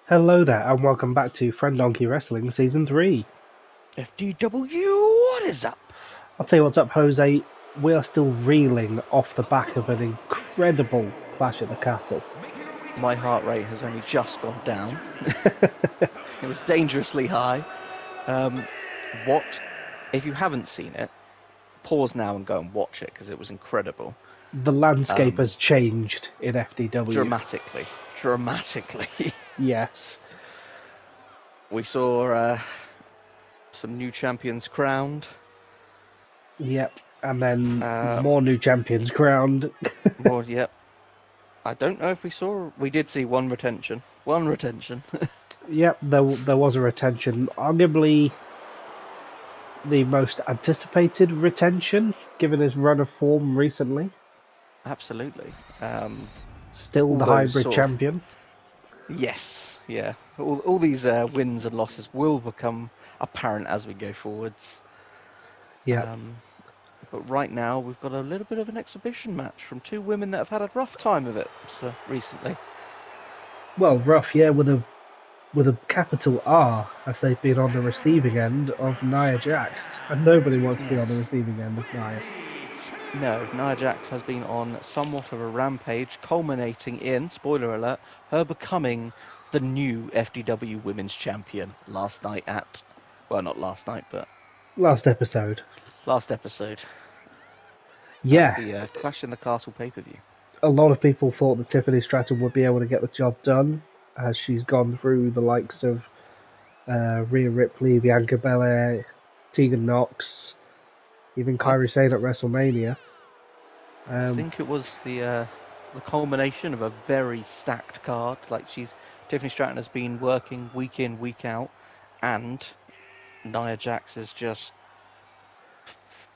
Hello there, and welcome back to Friendonkey Wrestling Season 3. FDW, what is up? I'll tell you what's up, Jose. We are still reeling off the back of an incredible clash at the castle. My heart rate has only just gone down. It was dangerously high. If you haven't seen it, pause now and go and watch it, because it was incredible. The landscape has changed in FDW. Dramatically. Yes. We saw some new champions crowned. Yep, and then more new champions crowned. Yep. I don't know if we did see one retention. Yep, there was a retention. Arguably the most anticipated retention, given his run of form recently. Absolutely. Still the hybrid champion. Yes, yeah. All these wins and losses will become apparent as we go forwards. Yeah. But right now we've got a little bit of an exhibition match from two women that have had a rough time of it recently. Well, rough, yeah, with a capital R, as they've been on the receiving end of Nia Jax, and nobody wants to be on the receiving end of Nia. No, Nia Jax has been on somewhat of a rampage, culminating in, spoiler alert, her becoming the new FDW Women's Champion last night not last night, but... Last episode. Yeah. The Clash in the Castle pay-per-view. A lot of people thought that Tiffany Stratton would be able to get the job done, as she's gone through the likes of Rhea Ripley, Bianca Belair, Tegan Nox, even Kairi Sane at WrestleMania. I think it was the culmination of a very stacked card. Like, Tiffany Stratton has been working week in, week out, and Nia Jax is just,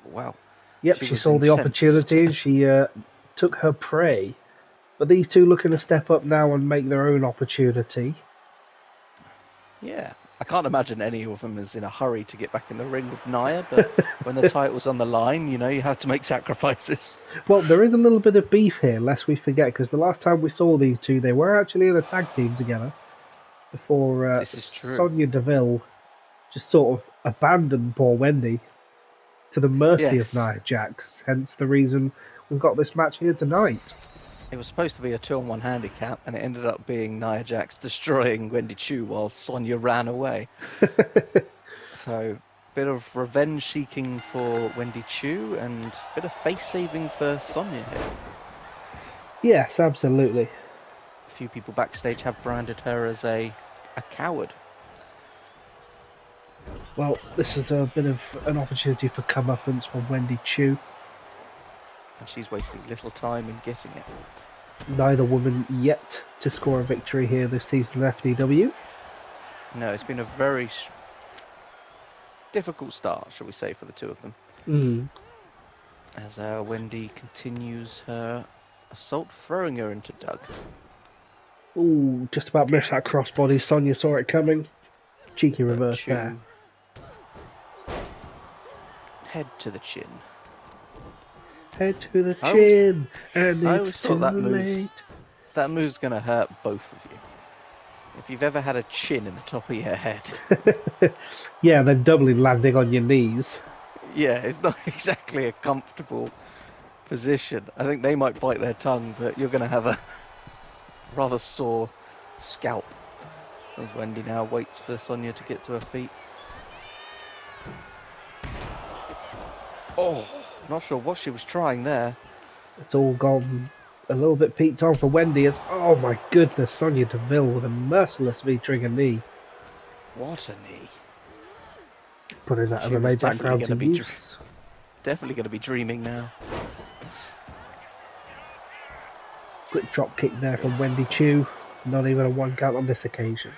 wow. Yep, she saw the opportunity. She took her prey. But these two looking to step up now and make their own opportunity. Yeah. I can't imagine any of them is in a hurry to get back in the ring with Nia, but when the title's on the line, you have to make sacrifices. Well, there is a little bit of beef here, lest we forget, because the last time we saw these two, they were actually in a tag team together before Sonya Deville just sort of abandoned poor Wendy to the mercy of Nia Jax, hence the reason we've got this match here tonight. It was supposed to be a 2-on-1 handicap, and it ended up being Nia Jax destroying Wendy Chu while Sonya ran away. So, bit of revenge seeking for Wendy Chu, and a bit of face saving for Sonya here. Yes, absolutely. A few people backstage have branded her as a coward. Well, this is a bit of an opportunity for comeuppance for Wendy Chu. And she's wasting little time in getting it. Neither woman yet to score a victory here this season in FDW. No, it's been a very difficult start, shall we say, for the two of them. As Wendy continues her assault, throwing her into Doug. Ooh, just about missed that crossbody. Sonya saw it coming. Cheeky reverse there. Head to the chin. Head to the chin, and it's too late. That move's going to hurt both of you. If you've ever had a chin in the top of your head. Yeah, then doubly landing on your knees. Yeah, it's not exactly a comfortable position. I think they might bite their tongue, but you're going to have a rather sore scalp. As Wendy now waits for Sonya to get to her feet. Oh, not sure what she was trying there. It's all gone a little bit peaked on for Wendy as, oh my goodness, Sonya Deville with a merciless V-trigger knee. What a knee. Putting that MMA background to use. Definitely going to be dreaming now. Quick drop kick there from Wendy Chu. Not even a 1 count on this occasion.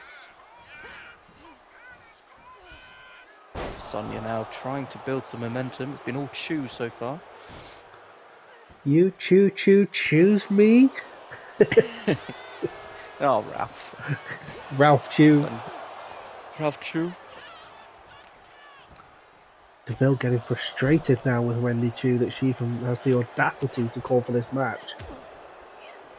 Sonya now trying to build some momentum. It's been all Chu so far. You choose me? Oh, Ralph. Ralph Chu. Ralph Chu. Deville getting frustrated now with Wendy Chu that she even has the audacity to call for this match.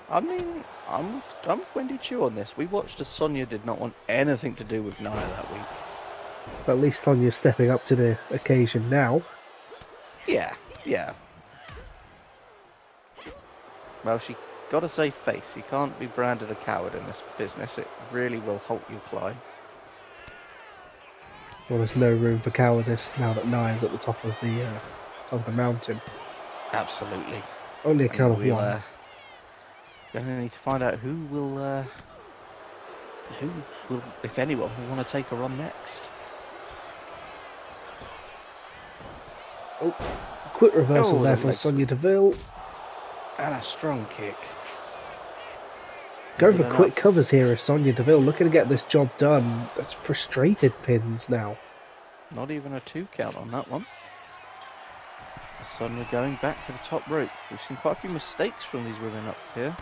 I mean, I'm with Wendy Chu on this. We watched as Sonya did not want anything to do with Nia that week. But at least Sonya's stepping up to the occasion now. Yeah. Well, she got to save face. You can't be branded a coward in this business. It really will halt your climb. Well, there's no room for cowardice now that Nia's at the top of the mountain. Absolutely. Only a count of one. Going to need to find out who will, if anyone, will want to take her on next. Oh, quick reversal there for Sonya Deville. And a strong kick. Going for quick covers here is Sonya Deville, looking to get this job done. That's frustrated pins now. Not even a 2 count on that one. Sonya going back to the top rope. We've seen quite a few mistakes from these women up here.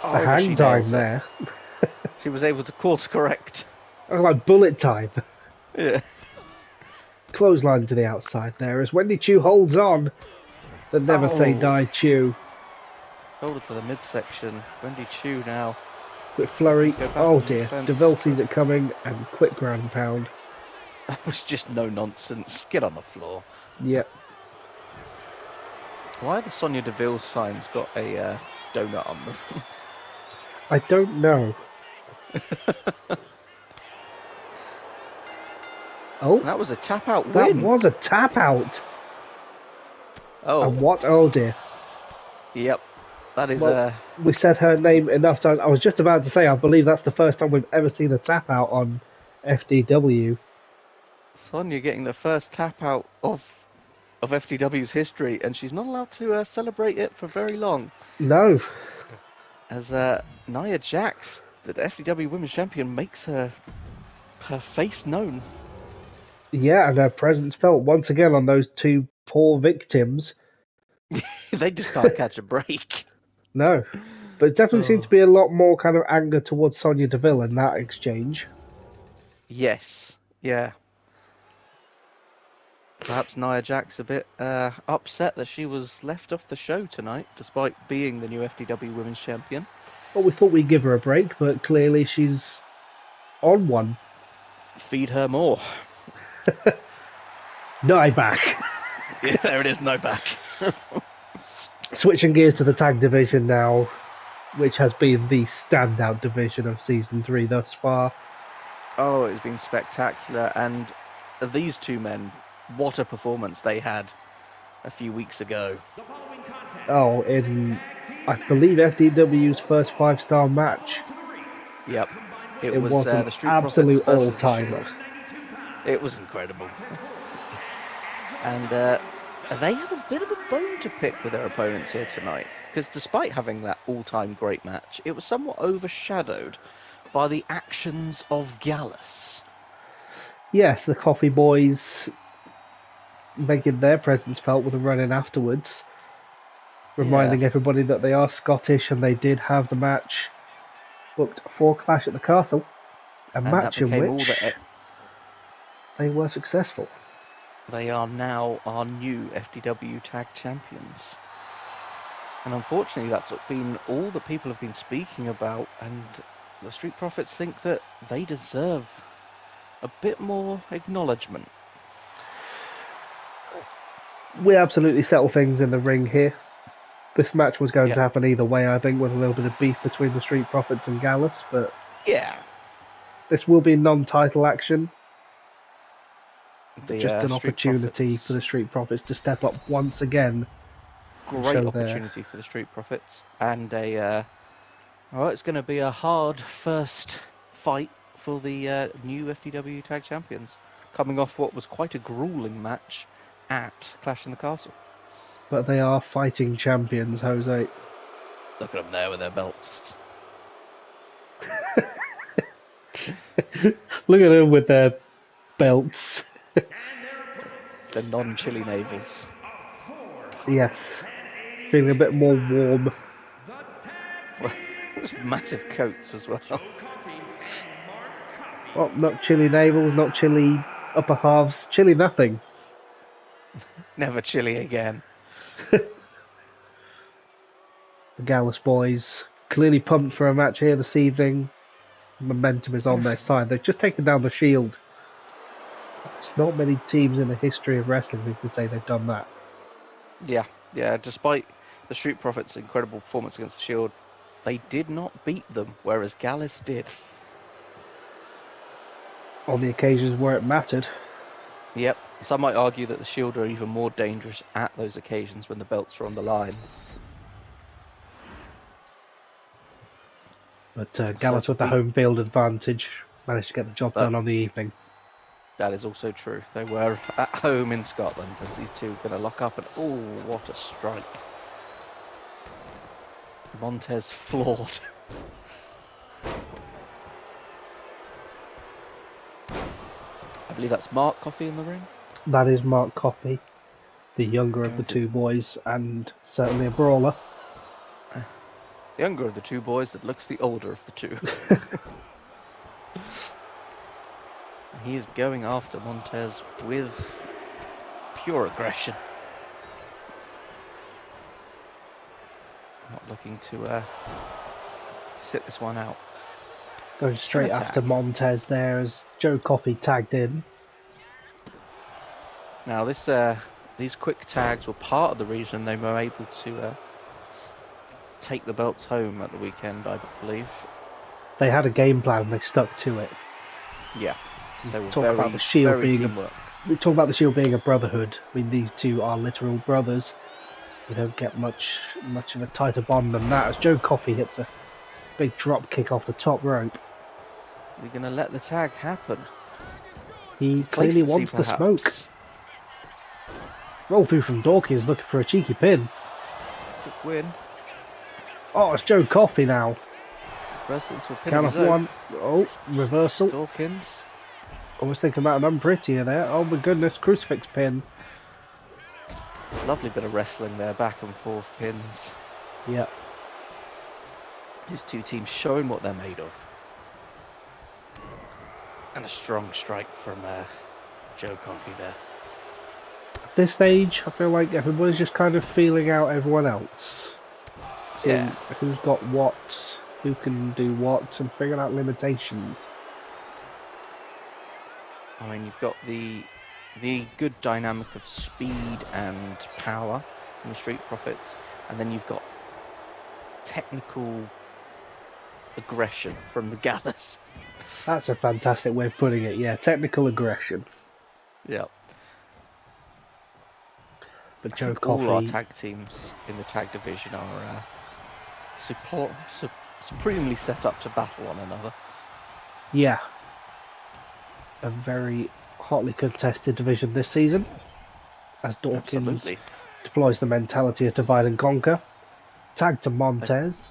Oh, a hang time there. She was able to course correct. Oh, like bullet time. Yeah. Clothesline to the outside there as Wendy Chu holds on. The never say die Chu. Hold it to the midsection. Wendy Chu now. Quick flurry. Oh dear. Deville sees it coming and quick ground pound. That was just no nonsense. Get on the floor. Yep. Why are the Sonya Deville signs got a donut on them? I don't know. Oh, that was a tap out win. That was a tap out. Oh. And what? Oh dear. Yep. That is we said her name enough times. I was just about to say, I believe that's the first time we've ever seen a tap out on FDW. Sonya getting the first tap out of FDW's history, and she's not allowed to celebrate it for very long. No. As Nia Jax, the FDW Women's Champion, makes her face known. Yeah, and her presence felt once again on those two poor victims. They just can't catch a break. No. But it definitely seemed to be a lot more kind of anger towards Sonya Deville in that exchange. Yes. Yeah. Perhaps Nia Jax a bit upset that she was left off the show tonight, despite being the new FDW Women's Champion. Well, we thought we'd give her a break, but clearly she's on one. Feed her more. Nia back. Yeah, there it is, no back. Switching gears to the tag division now, which has been the standout division of Season 3 thus far. Oh, it's been spectacular, and these two men, what a performance they had a few weeks ago. Oh, in, I believe, FDW's first 5-star match. Yep. It was an the Street absolute Profits all-timer. It was incredible. And they have a bit of a bone to pick with their opponents here tonight, because despite having that all-time great match, it was somewhat overshadowed by the actions of Gallus. Yes, the Coffee Boys making their presence felt with a run-in afterwards, reminding everybody that they are Scottish and they did have the match booked for Clash at the Castle, a match in which they were successful. They are now our new FDW Tag Champions. And unfortunately, that's been all that people have been speaking about, and the Street Profits think that they deserve a bit more acknowledgement. We absolutely settle things in the ring here. This match was going to happen either way, I think, with a little bit of beef between the Street Profits and Gallus, but this will be non-title action. Just an opportunity for the Street Profits to step up once again. Great opportunity for the Street Profits, and it's going to be a hard first fight for the new FDW Tag Champions, coming off what was quite a grueling match at Clash in the Castle. But they are fighting champions, Jose. Look at them there with their belts. Look at them with their belts. The non-chilly navels. Yes. Feeling a bit more warm. Massive coats as well. Well, not chilly navels, not chilly upper halves, chilly nothing. Never chilly again. The Gallus boys clearly pumped for a match here this evening. Momentum is on their side. They've just taken down the Shield. There's not many teams in the history of wrestling who can say they've done that. Yeah. Despite the Street Profits' incredible performance against the Shield, they did not beat them, whereas Gallus did. On the occasions where it mattered. Yep. Some might argue that the Shield are even more dangerous at those occasions when the belts are on the line. But Gallus with the home field advantage managed to get the job done on the evening. That is also true. They were at home in Scotland as these two are going to lock up, and oh, what a strike. Montez floored. I believe that's Mark Coffey in the ring. That is Mark Coffey, the younger of the two boys, and certainly a brawler. The younger of the two boys that looks the older of the two. He is going after Montez with pure aggression. Not looking to sit this one out. Going straight after Montez there as Joe Coffey tagged in. Now these quick tags were part of the reason they were able to take the belts home at the weekend, I believe. They had a game plan and they stuck to it. Yeah. They were talk about the Shield being a brotherhood. I mean, these two are literal brothers. You don't get much of a tighter bond than that. As Joe Coffey hits a big drop kick off the top rope. We're going to let the tag happen. He clearly wants the smoke. Roll through from Dawkins looking for a cheeky pin. Good win. Oh, it's Joe Coffey now. Reversal into a pin. Count of one. Oh, reversal. Dawkins. I was thinking about an unprettier there. Oh my goodness, crucifix pin. Lovely bit of wrestling there, back and forth pins. Yeah. These two teams showing what they're made of. And a strong strike from Joe Coffey there. At this stage, I feel like everybody's just kind of feeling out everyone else. Seeing who's got what, who can do what, and figuring out limitations. I mean, you've got the good dynamic of speed and power from the Street Profits, and then you've got technical aggression from the Gallus. That's a fantastic way of putting it, yeah. Technical aggression. Yeah. But Joe Coffey... all our tag teams in the tag division are supremely set up to battle one another. Yeah. A very hotly contested division this season, as Dawkins deploys the mentality of divide and conquer. Tag to Montez.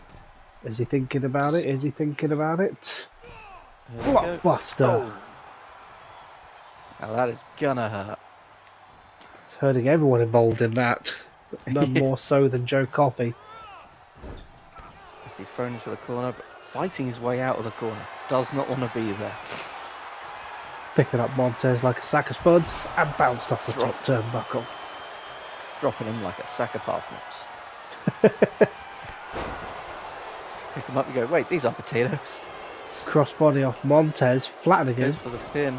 Is he thinking about it? Is he thinking about it? Blockbuster. Oh. Now that is gonna hurt. It's hurting everyone involved in that. But none more so than Joe Coffey. As he's thrown into the corner, but fighting his way out of the corner. Does not want to be there. Picking up Montez like a sack of spuds and bounced off the top turnbuckle. Dropping him like a sack of parsnips. Pick him up and go, wait, these are potatoes. Crossbody off Montez, flattening him. Goes for the pin.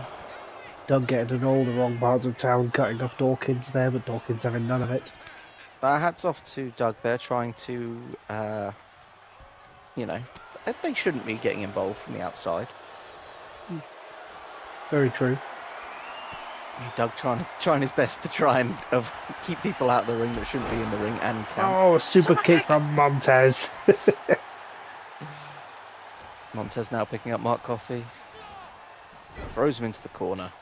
Doug getting in all the wrong parts of town, cutting off Dawkins there, but Dawkins having none of it. Hats off to Doug there, trying to, they shouldn't be getting involved from the outside. Very true. Doug trying his best to try and keep people out of the ring that shouldn't be in the ring and can. Oh, a super kick from Montez. Montez now picking up Mark Coffey. Throws him into the corner.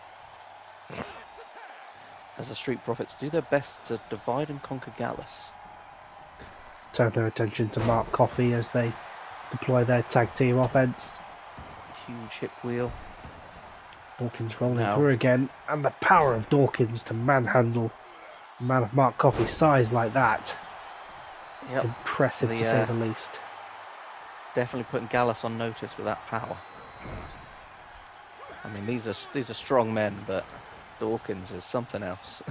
As the Street Profits do their best to divide and conquer Gallus. Turn their attention to Mark Coffey as they deploy their tag team offense. Huge hip wheel. Dawkins rolling through again, and the power of Dawkins to manhandle a man of Mark Coffey's size like that. Yep. Impressive to say the least. Definitely putting Gallus on notice with that power. I mean, these are strong men, but Dawkins is something else.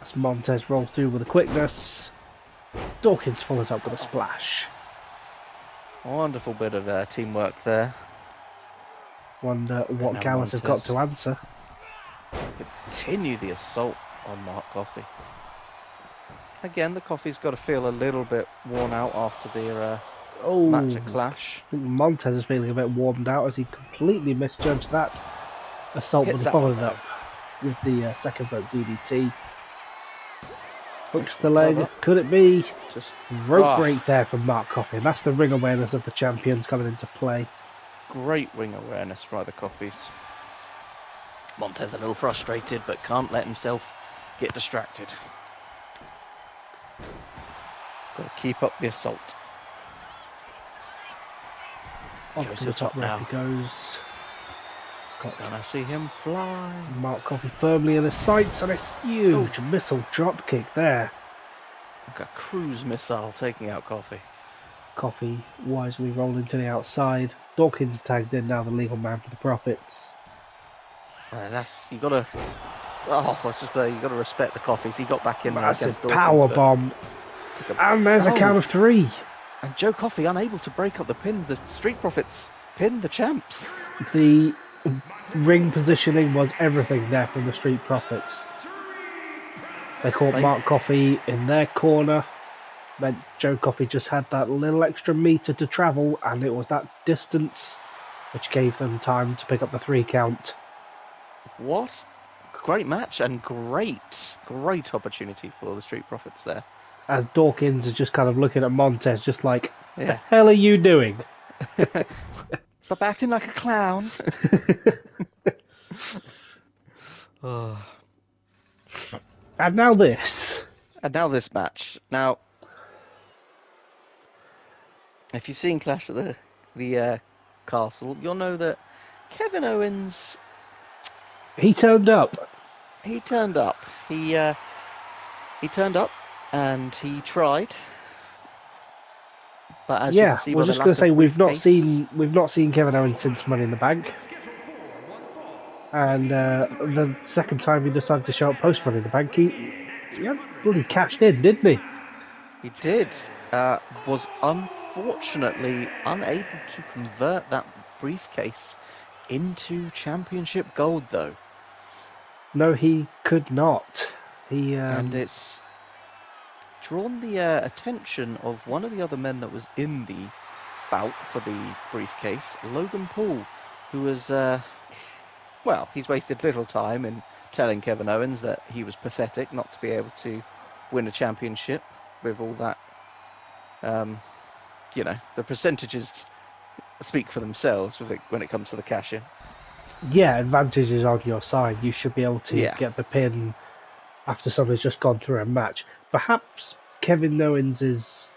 As Montez rolls through with a quickness, Dawkins follows up with a splash. Wonderful bit of teamwork there. Wonder what Gallus have got to answer. Continue the assault on Mark Coffey. Again, the Coffey's got to feel a little bit worn out after their match at Clash. I think Montez is feeling a bit warmed out as he completely misjudged that assault, but followed up with the second rope DDT. Hooks the leg. Could it be? Just rope break there from Mark Coffey, and that's the ring awareness of the champions coming into play. Great ring awareness for the Coffeys. Montez a little frustrated, but can't let himself get distracted. Got to keep up the assault. Up to the top rope he goes. Gonna see him fly. Mark Coffey firmly in his sights, and a huge missile drop kick there. Like a cruise missile taking out Coffey. Coffey wisely rolling to the outside. Dawkins tagged in, now the legal man for the Profits. You gotta. You gotta respect the Coffeys. He got back in there against Dawkins. Power bomb, and there's a count of 3. And Joe Coffey unable to break up the pin. The Street Profits pinned the champs. The ring positioning was everything there from the Street Profits. They caught Mark Coffey in their corner. Meant Joe Coffey just had that little extra meter to travel, and it was that distance which gave them time to pick up the 3 count. What? Great match and great opportunity for the Street Profits there. As Dawkins is just kind of looking at Montez just like, what the hell are you doing? Stop acting like a clown. And now this. And now this match. Now, if you've seen Clash at the Castle, you'll know that Kevin Owens... He turned up. He turned up. He turned up and he tried. But as you can see, we're just going to say we've not seen Kevin Owens since Money in the Bank. And the second time he decided to show up post Money in the Bank, he bloody cashed in, didn't he? He did. Was unfortunately unable to convert that briefcase into championship gold, though. No, he could not. And it's drawn the attention of one of the other men that was in the bout for the briefcase, Logan Paul, who was, he's wasted little time in telling Kevin Owens that he was pathetic not to be able to win a championship with all that, the percentages speak for themselves when it comes to the cash-in. Yeah, advantage is on your side. You should be able to get the pin after somebody's just gone through a match. Perhaps Kevin Owens'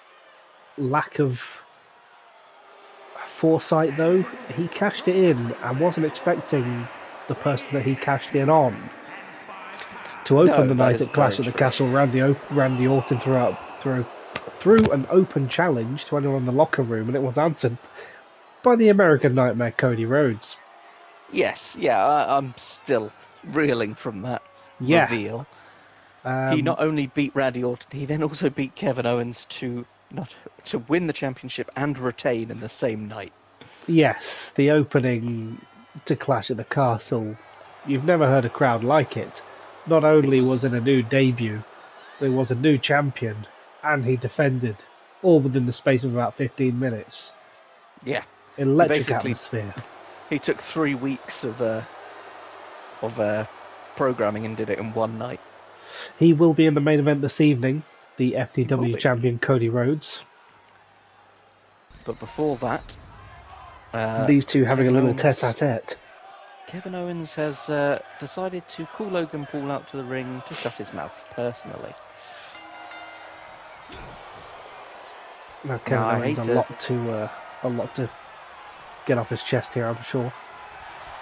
lack of foresight, though, he cashed it in and wasn't expecting the person that he cashed in on to open the night at Clash at the Castle. Randy Orton threw an open challenge to anyone in the locker room, and it was answered by the American Nightmare, Cody Rhodes. Yes, I'm still reeling from that reveal. He not only beat Randy Orton, he then also beat Kevin Owens to win the championship and retain in the same night. Yes, the opening to Clash at the Castle, you've never heard a crowd like it. Not only was it a new debut, there was a new champion, and he defended, all within the space of about 15 minutes. Yeah. Electric atmosphere. He took 3 weeks of programming and did it in one night. He will be in the main event this evening, the FDW champion Cody Rhodes. But before that, these two having a little tete-a-tete. Kevin Owens has decided to call Logan Paul out to the ring to shut his mouth personally. Now Kevin Owens a lot to get off his chest here, I'm sure.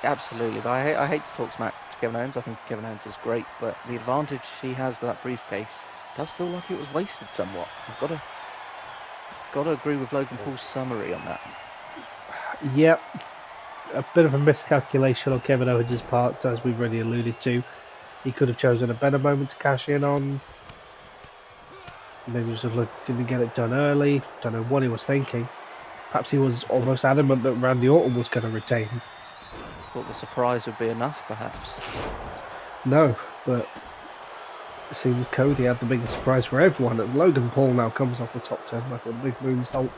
Absolutely, but I hate to talk smack to Kevin Owens. I think Kevin Owens is great, but the advantage he has with that briefcase does feel like it was wasted somewhat. I've got to agree with Logan Paul's summary on that. Yep, a bit of a miscalculation on Kevin Owens' part, as we've already alluded to. He could have chosen a better moment to cash in on. Maybe just looking to get it done early. Don't know what he was thinking. Perhaps he was almost adamant that Randy Orton was going to retain. Thought the surprise would be enough, perhaps. No, but it seems Cody had the biggest surprise for everyone as Logan Paul now comes off the top turnbuckle with a big moonsault.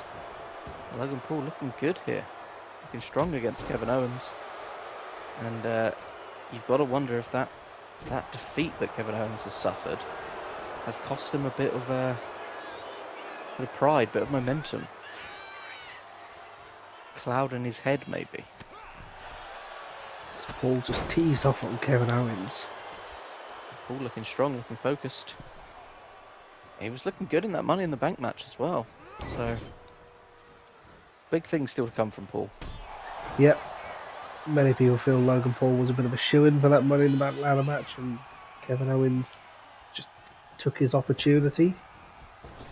Logan Paul looking good here. Looking strong against Kevin Owens. And you've got to wonder if that defeat that Kevin Owens has suffered has cost him a bit of pride, bit of momentum. Cloud in his head, maybe. Paul just teased off on Kevin Owens. Paul looking strong, looking focused. He was looking good in that Money in the Bank match as well. So, big things still to come from Paul. Yep. Many people feel Logan Paul was a bit of a shoo-in for that Money in the Bank ladder match, and Kevin Owens just took his opportunity.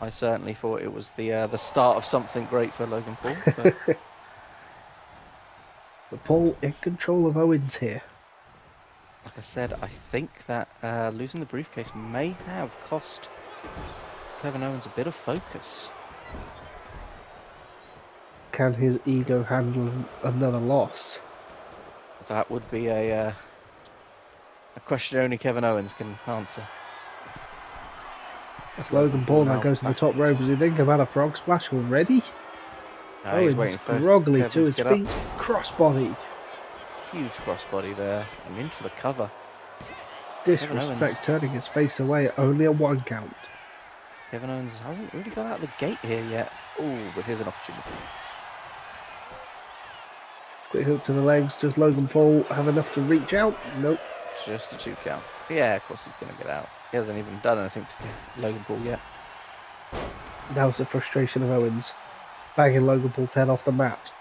I certainly thought it was the start of something great for Logan Paul. But... But Paul in control of Owens here. Like I said, I think that losing the briefcase may have cost Kevin Owens a bit of focus. Can his ego handle another loss? That would be a question only Kevin Owens can answer. As Logan Paul now goes to the top rope. Does he think about a frog splash already? No, he's waiting for groggily Kevin to his feet. Crossbody. Huge crossbody there. And in for the cover. Disrespect, turning his face away. Only a 1 count. Kevin Owens hasn't really got out of the gate here yet. Oh, but here's an opportunity. Quick hook to the legs. Does Logan Paul have enough to reach out? Nope. Just a 2 count. Yeah, of course he's going to get out. He hasn't even done anything to Logan Paul yet. That was the frustration of Owens. Bagging Logan Paul's head off the mat.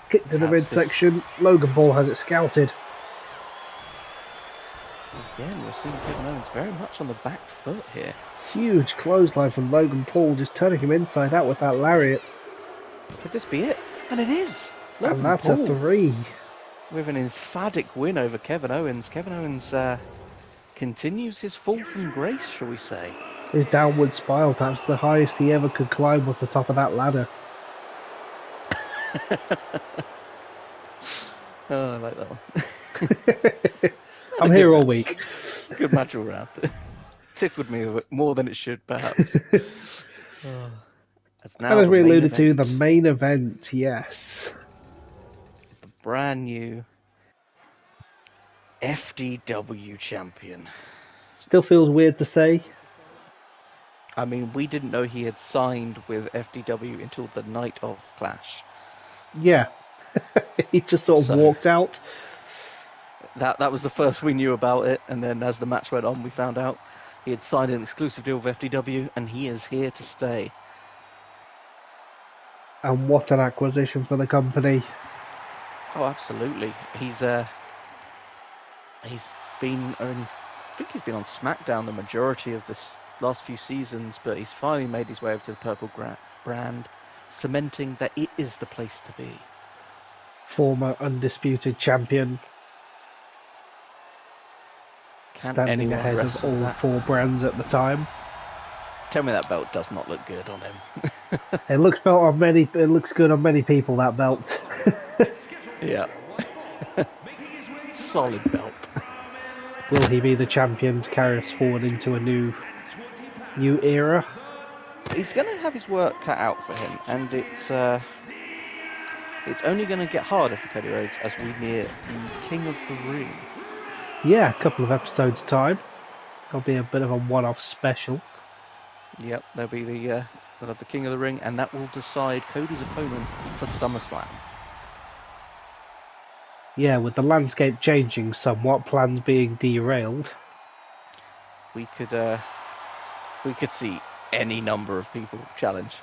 Kick to the midsection. Logan Paul has it scouted. Again, we're seeing Kevin Owens very much on the back foot here. Huge clothesline from Logan Paul, just turning him inside out with that lariat. Could this be it? And it is! Logan and that's Paul, a 3. With an emphatic win over Kevin Owens. Kevin Owens continues his fall from grace, shall we say. His downward spiral, perhaps the highest he ever could climb was the top of that ladder. Oh, I like that one. I'm here all week. Good match all round. Tickled me more than it should, perhaps. And as we alluded to, the main event, yes. The brand new FDW champion. Still feels weird to say. I mean, we didn't know he had signed with FDW until the night of Clash. Yeah. He just sort of walked out. That was the first we knew about it, and then as the match went on, we found out he had signed an exclusive deal with FDW, and he is here to stay. And what an acquisition for the company. Oh, absolutely. He's been I think he's been on SmackDown the majority of this last few seasons, but he's finally made his way over to the Purple brand, cementing that it is the place to be. Former undisputed champion. Standing ahead of all 4 brands at the time. Tell me that belt does not look good on him. It looks good on many people, that belt. Yeah. Solid belt. Will he be the champion to carry us forward into a new era? He's going to have his work cut out for him, and it's only going to get harder for Cody Rhodes as we near the King of the Ring. Yeah, a couple of episodes' time. It'll be a bit of a one-off special. Yep, there'll be we'll have the King of the Ring, and that will decide Cody's opponent for SummerSlam. Yeah, with the landscape changing somewhat, plans being derailed. We could see any number of people challenge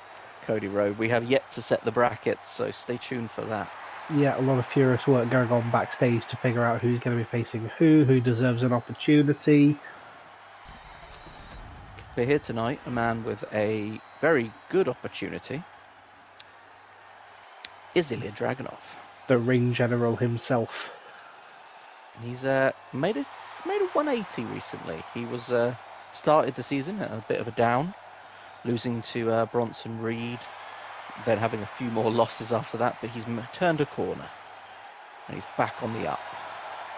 Cody Rhodes. We have yet to set the brackets, so stay tuned for that. Yeah, a lot of furious work going on backstage to figure out who's going to be facing who deserves an opportunity. We're here tonight, a man with a very good opportunity is Ilya Dragunov. The ring general himself. He's made a 180 recently. He was started the season at a bit of a down, losing to Bronson Reed then having a few more losses after that, but he's turned a corner and he's back on the up.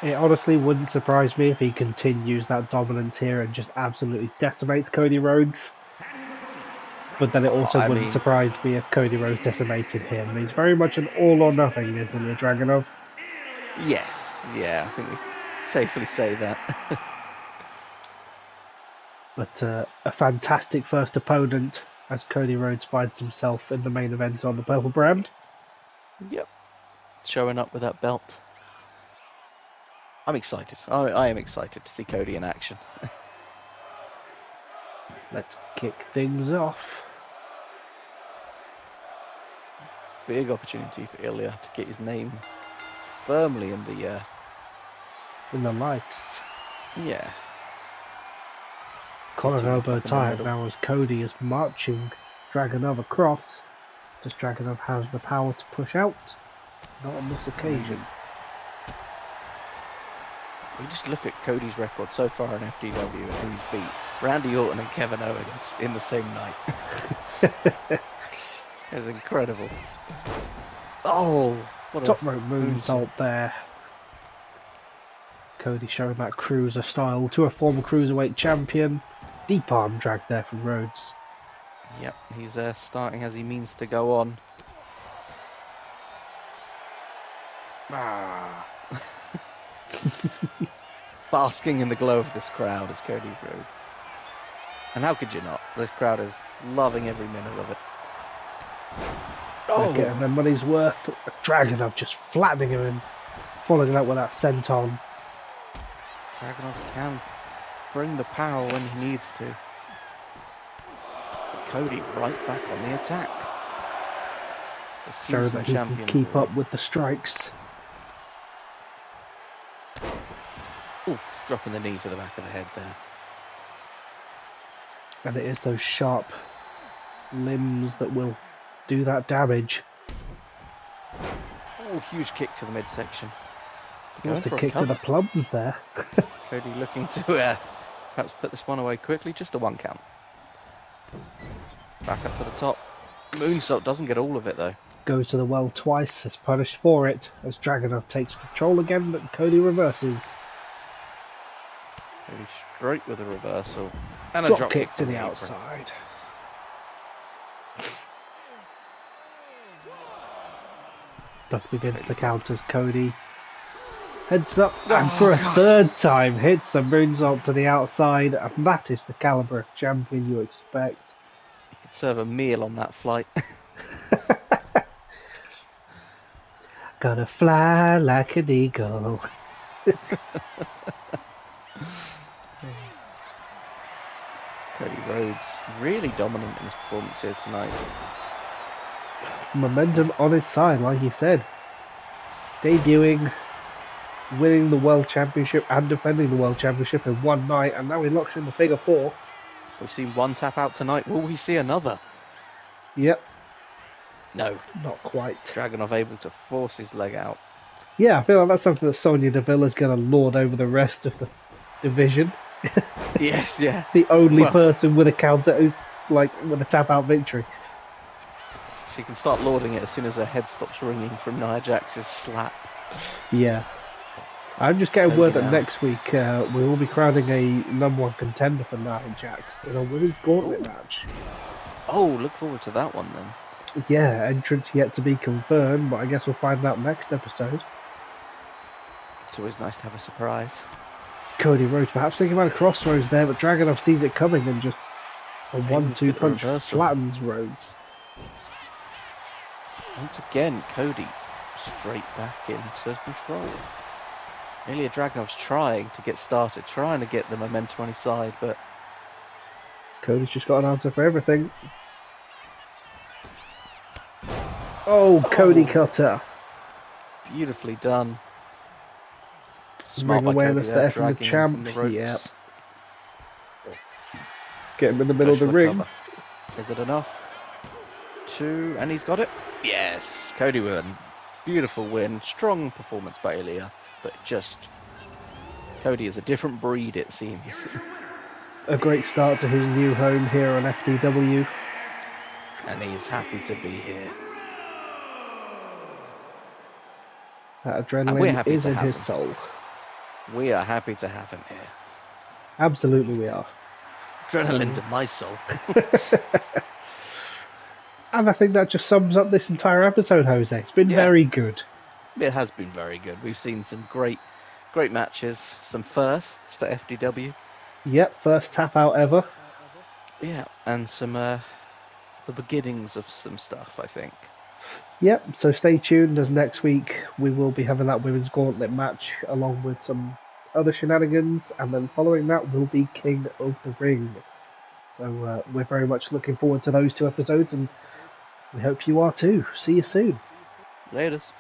It honestly wouldn't surprise me if he continues that dominance here and just absolutely decimates Cody Rhodes. But then it also wouldn't surprise me if Cody Rhodes decimated him. He's very much an all or nothing, isn't he, Dragunov? Yes, yeah, I think we safely say that. But a fantastic first opponent as Cody Rhodes finds himself in the main event on the Purple brand. Yep, showing up with that belt. I'm excited. I am excited to see Cody in action. Let's kick things off. Big opportunity for Ilya to get his name firmly in the lights. Yeah. Collar elbow tie now as Cody is marching Dragunov across. Does Dragunov have the power to push out? Not on this occasion. We just look at Cody's record so far in FDW and who he's beat. Randy Orton and Kevin Owens in the same night. It's incredible. Oh, what top rope moonsault there. Cody showing that cruiser style to a former cruiserweight champion. Deep arm drag there from Rhodes. Yep, he's starting as he means to go on. Basking in the glow of this crowd is Cody Rhodes. And how could you not? This crowd is loving every minute of it. They're getting their money's worth. Dragunov just flattening him and following it up with that senton. Dragunov can bring the power when he needs to. But Cody right back on the attack. Show that he can keep up with the strikes. Oof, dropping the knee to the back of the head there. And it is those sharp limbs that will do that damage. Oh, huge kick to the midsection. Just a kick to the plums there. Cody looking to perhaps put this one away quickly. Just a 1 count. Back up to the top. Moonsault doesn't get all of it though. Goes to the well twice, is punished for it as Dragunov takes control again, but Cody reverses. Cody straight with a reversal. And a drop kick to the outside. Ducked against the counters, Cody heads up and for a third time hits the moonsault to the outside, and that is the caliber of champion you expect. You could serve a meal on that flight. Gotta fly like an eagle. Cody Rhodes really dominant in his performance here tonight. Momentum on his side, like you said. Debuting, winning the World Championship and defending the World Championship in one night, and now he locks in the figure 4. We've seen one tap out tonight. Will we see another? Yep. No. Not quite. Dragunov able to force his leg out. Yeah, I feel like that's something that Sonya Deville is going to lord over the rest of the division. Yes, yeah. The only person with a counter, with a tap out victory. She can start lording it as soon as her head stops ringing from Nia Jax's slap. Yeah. I'm just getting word that next week we will be crowning a #1 contender for Nia Jax in a women's gauntlet match. Oh, look forward to that one then. Yeah, entrance yet to be confirmed, but I guess we'll find out next episode. It's always nice to have a surprise. Cody Rhodes perhaps thinking about a crossroads there, but Dragunov sees it coming and just a 1-2 punch flattens Rhodes. Once again, Cody straight back into control. Ilya Dragunov's trying to get started, trying to get the momentum on his side, but Cody's just got an answer for everything. Oh, Cody cutter. Beautifully done. Smart awareness there from the champ. Yep. Get him in the middle of the ring. Cover. Is it enough? 2, and he's got it. Yes, Cody with a beautiful win. Strong performance by Ilya, but just Cody is a different breed, it seems. A great start to his new home here on FDW. and he is happy to be here. That adrenaline is in his soul. We are happy to have him here. Absolutely we are. Adrenaline's in my soul. And I think that just sums up this entire episode, Jose. It's been very good. It has been very good. We've seen some great matches, some firsts for FDW. Yep, first tap out ever. Yeah, and some the beginnings of some stuff, I think. Yep, so stay tuned as next week we will be having that women's gauntlet match along with some other shenanigans, and then following that will be King of the Ring. So we're very much looking forward to those 2 episodes, and we hope you are too. See you soon. Laters.